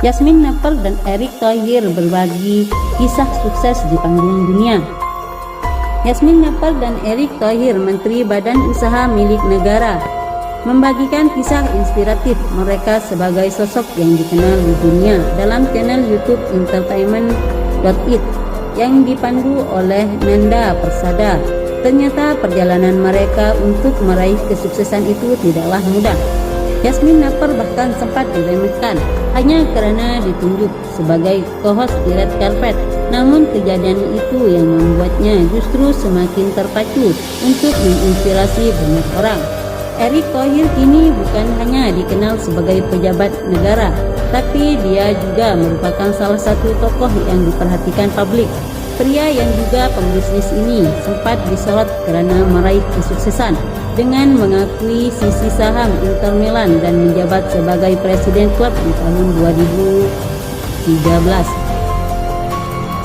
Yasmin Napper dan Erick Thohir berbagi kisah sukses di panggung dunia. Yasmin Napper dan Erick Thohir, Menteri Badan Usaha Milik Negara, membagikan kisah inspiratif mereka sebagai sosok yang dikenal di dunia dalam channel YouTube Entertainment.it yang dipandu oleh Nanda Persada. Ternyata perjalanan mereka untuk meraih kesuksesan itu tidaklah mudah. Yasmin Napper bahkan sempat diremehkan hanya karena ditunjuk sebagai co-host di red carpet. Namun kejadian itu yang membuatnya justru semakin terpacu untuk menginspirasi banyak orang. Erick Thohir kini bukan hanya dikenal sebagai pejabat negara, tapi dia juga merupakan salah satu tokoh yang diperhatikan publik. Pria yang juga pembisnis ini sempat disorot karena meraih kesuksesan dengan mengakui sisi saham Inter Milan dan menjabat sebagai presiden klub di tahun 2013.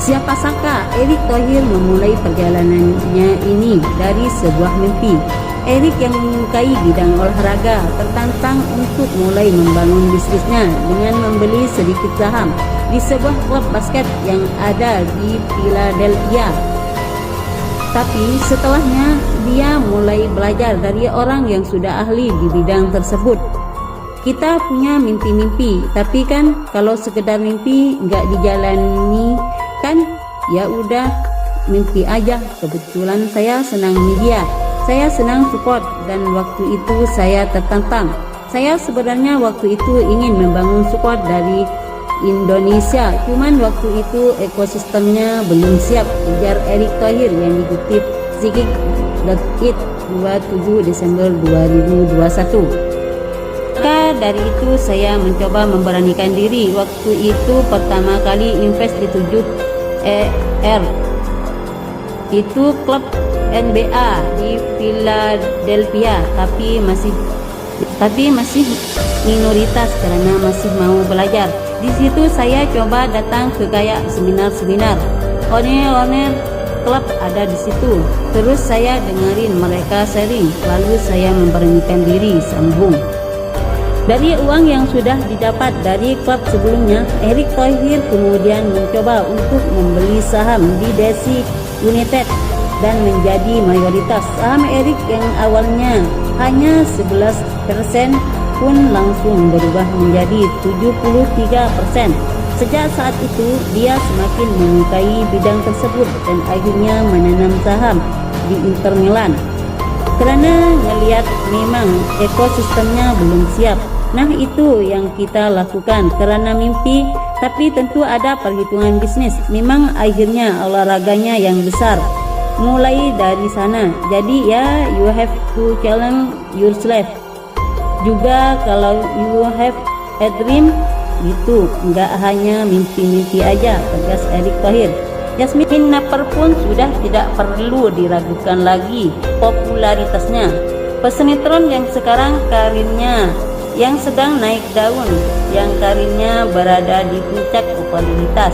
Siapa sangka Erick Thohir memulai perjalanannya ini dari sebuah mimpi. Erick yang menyukai bidang olahraga tertantang untuk mulai membangun bisnisnya dengan membeli sedikit saham di sebuah klub basket yang ada di Philadelphia. Tapi setelahnya dia mulai belajar dari orang yang sudah ahli di bidang tersebut. Kita punya mimpi-mimpi, tapi kan kalau sekedar mimpi nggak dijalani kan ya udah mimpi aja. Kebetulan saya senang media, saya senang support, dan waktu itu saya tertantang. Saya sebenarnya waktu itu ingin membangun support dari Indonesia, cuman waktu itu ekosistemnya belum siap, ujar Erick Thohir yang dikutip Ziggy.it 27 Desember 2021. Maka dari itu saya mencoba memberanikan diri. Waktu itu pertama kali invest di 7ER, itu klub NBA di Philadelphia, tapi masih minoritas karena masih mau belajar. Di situ saya coba datang ke kayak seminar-seminar. Owner klub ada di situ. Terus saya dengerin mereka sharing, lalu saya memberanikan diri, sambung. Dari uang yang sudah didapat dari klub sebelumnya, Erick Thohir kemudian mencoba untuk membeli saham di DC United dan menjadi mayoritas. Saham Erick yang awalnya hanya 11% pun langsung berubah menjadi 73%. Sejak saat itu dia semakin menyukai bidang tersebut dan akhirnya menanam saham di Inter Milan karena ngelihat memang ekosistemnya belum siap. Nah, itu yang kita lakukan karena mimpi, tapi tentu ada perhitungan bisnis. Memang akhirnya olahraganya yang besar mulai dari sana. Jadi ya, you have to challenge yourself juga. Kalau you have a dream, gitu, nggak hanya mimpi-mimpi aja, tegas Erick Thohir. Yasmin Napper pun sudah tidak perlu diragukan lagi popularitasnya. Pesinetron yang sekarang karirnya yang sedang naik daun, yang karirnya berada di puncak popularitas,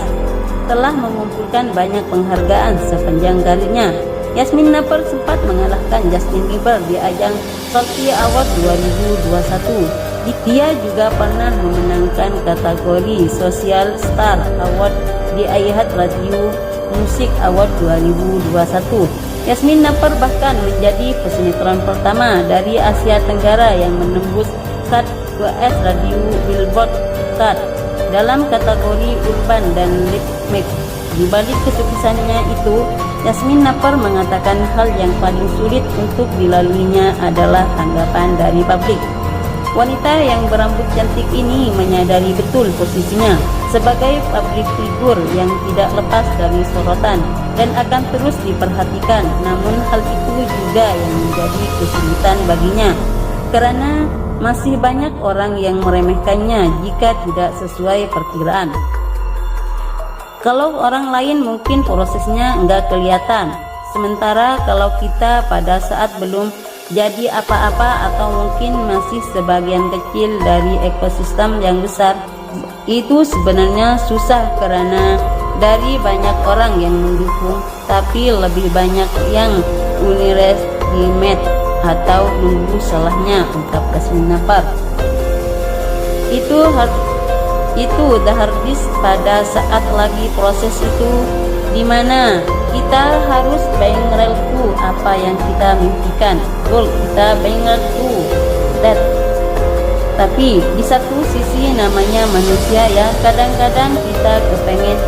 telah mengumpulkan banyak penghargaan sepanjang karirnya. Yasmin Napper sempat mengalahkan Justin Bieber di ajang Salty Award 2021. Dia juga pernah memenangkan kategori Social Star Award di iHeart Radio Music Award 2021. Yasmin Napper bahkan menjadi pesinetron pertama dari Asia Tenggara yang menembus chart US Radio Billboard Chart dalam kategori urban dan lip-sync. Di balik kesuksesannya itu, Yasmin Napper mengatakan hal yang paling sulit untuk dilaluinya adalah tanggapan dari publik. Wanita yang berambut cantik ini menyadari betul posisinya sebagai public figure yang tidak lepas dari sorotan dan akan terus diperhatikan. Namun hal itu juga yang menjadi kesulitan baginya karena masih banyak orang yang meremehkannya jika tidak sesuai perkiraan. Kalau orang lain mungkin prosesnya nggak kelihatan, sementara kalau kita pada saat belum jadi apa-apa atau mungkin masih sebagian kecil dari ekosistem yang besar, itu sebenarnya susah karena dari banyak orang yang mendukung, tapi lebih banyak yang underestimate atau nunggu salahnya, ungkap Yasmin Napper. itu the hard disk pada saat lagi proses itu, dimana kita harus bangral to apa yang kita mimpikan, goal kita bangral to that. Tapi di satu sisi namanya manusia ya, kadang-kadang kita kepengen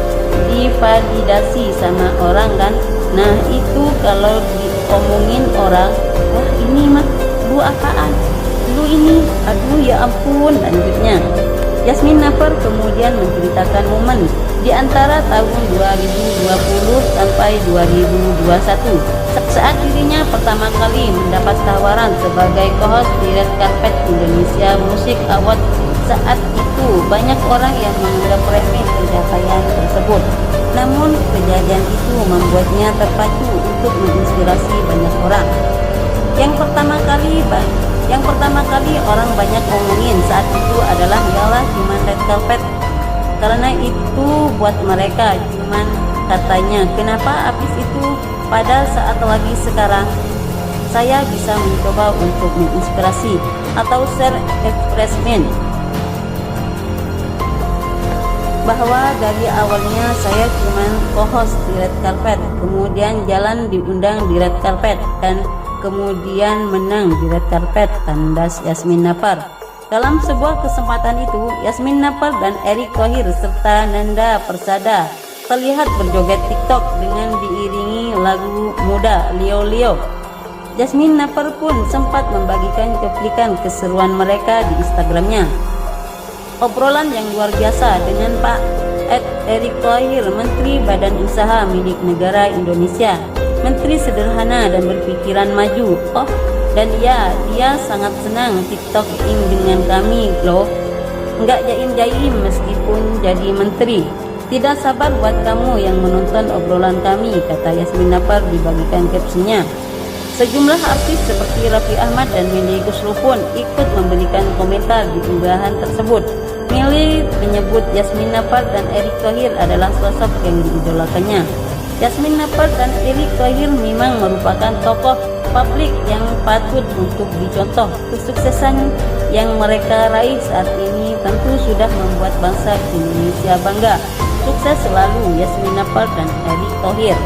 divalidasi sama orang kan. Nah itu kalau diomongin orang, wah ini mah lu apaan, lu ini, aduh ya ampun. Lanjutnya Yasmin Napar kemudian menceritakan momen di antara tahun 2020 sampai 2021 saat dirinya pertama kali mendapat tawaran sebagai co-host di Red Carpet Indonesia Music Award. Saat itu banyak orang yang menganggap remeh pencapaian tersebut, namun kejadian itu membuatnya terpacu untuk menginspirasi banyak orang. Yang pertama kali orang banyak ngomongin saat itu adalah ialah cuman Red Carpet, karena itu buat mereka cuman katanya kenapa habis itu. Pada saat lagi sekarang saya bisa mencoba untuk menginspirasi atau share expressment, bahwa dari awalnya saya cuman co-host di Red Carpet, kemudian jalan diundang di Red Carpet, dan kemudian menang di Red Carpet, tandas Yasmin Napar. Dalam sebuah kesempatan itu, Yasmin Napar dan Erick Thohir serta Nanda Persada terlihat berjoget TikTok dengan diiringi lagu muda Leo Leo. Yasmin Napar pun sempat membagikan cuplikan keseruan mereka di Instagramnya. Obrolan yang luar biasa dengan Pak Erick Thohir, Menteri Badan Usaha Milik Negara Indonesia, menteri sederhana dan berpikiran maju. Oh, dan ya, dia sangat senang TikToking dengan kami loh. Nggak jaim-jaim meskipun jadi menteri. Tidak sabar buat kamu yang menonton obrolan kami, kata Yasmin Napar dibagikan captionnya. Sejumlah artis seperti Raffi Ahmad dan Melly Goeslaw pun ikut memberikan komentar di unggahan tersebut. Melly menyebut Yasmin Napar dan Erick Thohir adalah sosok yang diidolakannya. Yasmin Napar dan Erick Thohir memang merupakan tokoh publik yang patut untuk dicontoh. Kesuksesan yang mereka raih saat ini tentu sudah membuat bangsa Indonesia bangga. Sukses selalu Yasmin Napar dan Erick Thohir.